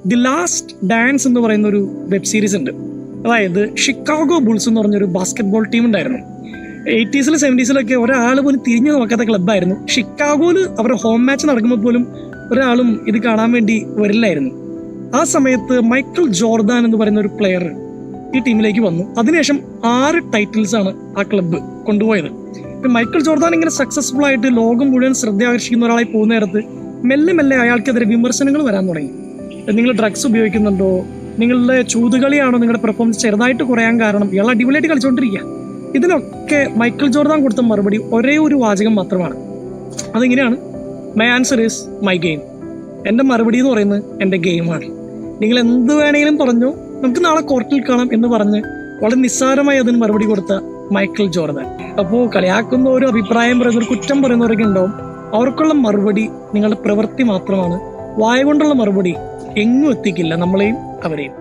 The last dance എന്ന് പറയുന്ന ഒരു വെബ് സീരീസ് ഉണ്ട്. അതായത് ഷിക്കാഗോ ബുൾസ് എന്ന് പറഞ്ഞൊരു ബാസ്കറ്റ്ബോൾ ടീം ഉണ്ടായിരുന്നു. 80s 70s ഒരാൾ പോലും തിരിഞ്ഞു നോക്കാത്ത ക്ലബ്ബായിരുന്നു. ഷിക്കാഗോയിൽ അവരുടെ ഹോം മാച്ച് നടക്കുമ്പോൾ പോലും ഒരാളും ഇത് കാണാൻ വേണ്ടി വരില്ലായിരുന്നു. ആ സമയത്ത് മൈക്കിൾ ജോർദാൻ എന്ന് പറയുന്ന ഒരു പ്ലെയർ ഈ ടീമിലേക്ക് വന്നു. അതിനുശേഷം 6 ടൈറ്റിൽസ് ആണ് ആ ക്ലബ്ബ് കൊണ്ടുപോയത്. ഇപ്പം മൈക്കിൾ ജോർദാൻ ഇങ്ങനെ സക്സസ്ഫുൾ ആയിട്ട് ലോകം മുഴുവൻ ശ്രദ്ധ ആകർഷിക്കുന്ന ഒരാളായി പോകുന്ന നേരത്ത് മെല്ലെ മെല്ലെ അയാൾക്കെതിരെ വിമർശനങ്ങൾ വരാൻ തുടങ്ങി. നിങ്ങൾ ഡ്രഗ്സ് ഉപയോഗിക്കുന്നുണ്ടോ, നിങ്ങളുടെ ചൂതുകളിയാണോ നിങ്ങളുടെ പെർഫോമൻസ് ചെറുതായിട്ട് കുറയാൻ കാരണം, ഇയാൾ അടിപൊളിയായിട്ട് കളിച്ചുകൊണ്ടിരിക്കുക. ഇതിനൊക്കെ മൈക്കിൾ ജോർദാൻ കൊടുത്ത മറുപടി ഒരേ ഒരു വാചകം മാത്രമാണ്. അതിങ്ങനെയാണ്, my answer is my game. എൻ്റെ മറുപടി എന്ന് പറയുന്നത് എൻ്റെ ഗെയിമാണ്. നിങ്ങൾ എന്ത് വേണമെങ്കിലും പറഞ്ഞു, നമുക്ക് നാളെ കോർട്ടിൽ കാണാം എന്ന് പറഞ്ഞ് വളരെ നിസ്സാരമായി അതിന് മറുപടി കൊടുത്ത മൈക്കിൾ ജോർദാൻ. അപ്പോൾ കളിയാക്കുന്നവരും അഭിപ്രായം പറയുന്നവർ, കുറ്റം പറയുന്നവരൊക്കെ ഉണ്ടാവും. അവർക്കുള്ള മറുപടി നിങ്ങളുടെ പ്രവൃത്തി മാത്രമാണ്. വായ കൊണ്ടുള്ള മറുപടി എങ്ങും എത്തിക്കില്ല നമ്മളെയും അവരെയും.